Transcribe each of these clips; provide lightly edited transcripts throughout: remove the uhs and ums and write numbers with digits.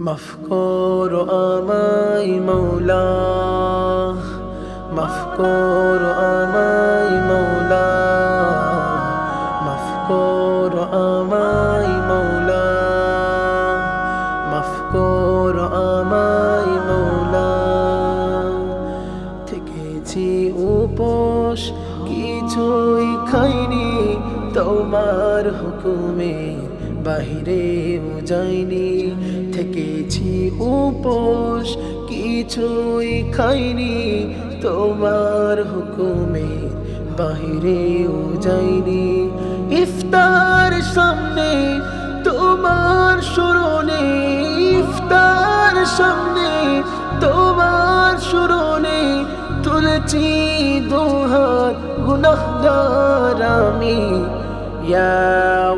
মাফ করো আমায় মৌলা, মাফ করো আমায় মৌলা, মাফ করো আমায় মৌলা, মাফ করো আমায় মৌলা। থেকেছি উপোস কিছুই খাইনি, তোমার হুকুমে বাহিরেও যাইনি। থেকেছি উপোস কিছুই খাইনি, তোমার হুকুমে বাহিরেও যাইনি। ইফতার সামনে তোমার স্মরণে, ইফতার সামনে তোমার স্মরণে তুলেছি দুহাত গুনাহগার আমি। يا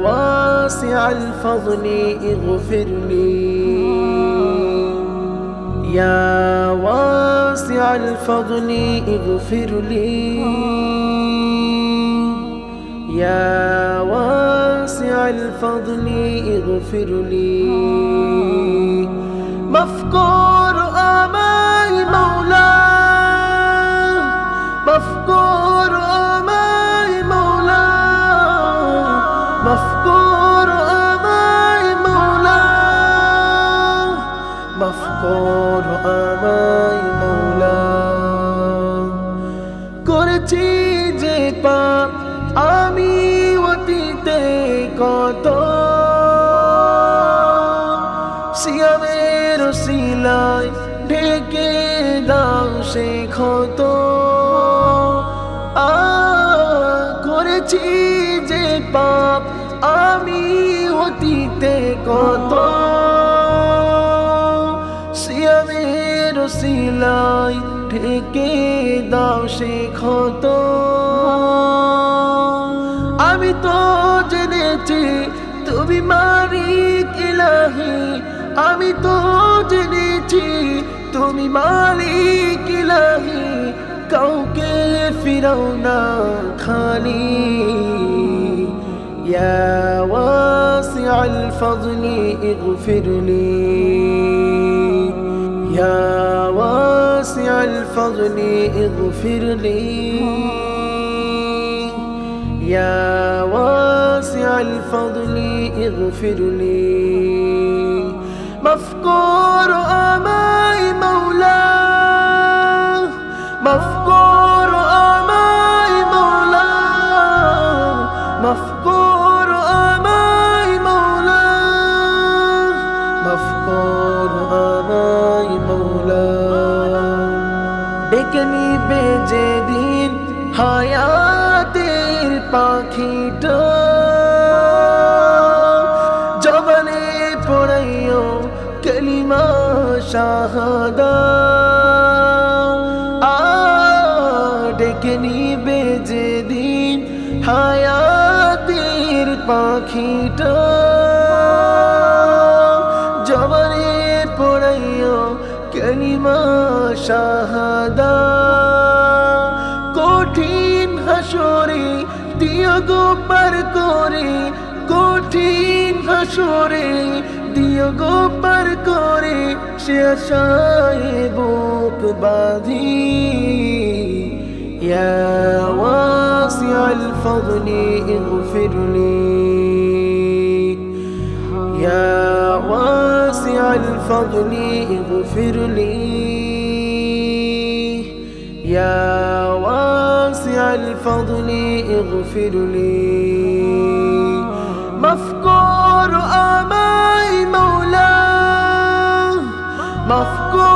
واسع الفضل اغفر لي، يا واسع الفضل اغفر لي، يا واسع الفضل اغفر لي। مفقور آماي مولا، مفقور آماي مولا، مفقور آماي مولا، مفقور آماي مولا। করেছি যে পাপ আমি অতীতে কত, সিয়ামের উসিলায় ঢেকে দাও সে ক্ষত। করেছি যে পাপ আমি অতীতে কত, সিয়ামের উসিলায় ঢেকে দাও সে ক্ষত। আমি তো জেনেছি তুমি মালিক ইলাহি, আমি তো জেনেছি তুমি মালিক ইলাহি, কাউকে ফিরাও না খালি। يا واسع الفضل اغفر لي، يا واسع الفضل اغفر لي، يا واسع الفضل اغفر لي. مفقور آماي مولا، مفقور آماي مولا، مفقور آماي مولا، مفقور آماي مولا। ডেকে নিবে যেদিন হায়াতের পাখিটা, জবানে পড়াইও কালিমা শাহাদা। ডেকে নিবে যেদিন হায়াতের পাখিটা, জবানে পড়াইও কালিমা শাহাদা। কঠিন হাসরে দিও গো পার করে, কঠিন হাসরে দিও গো পার করে, সে আশায় বুক বাঁধি। يا واسع الفضل اغفر لي، يا واسع الفضل اغفر لي، يا واسع الفضل اغفر لي. مفقور آماي مولا، مفقور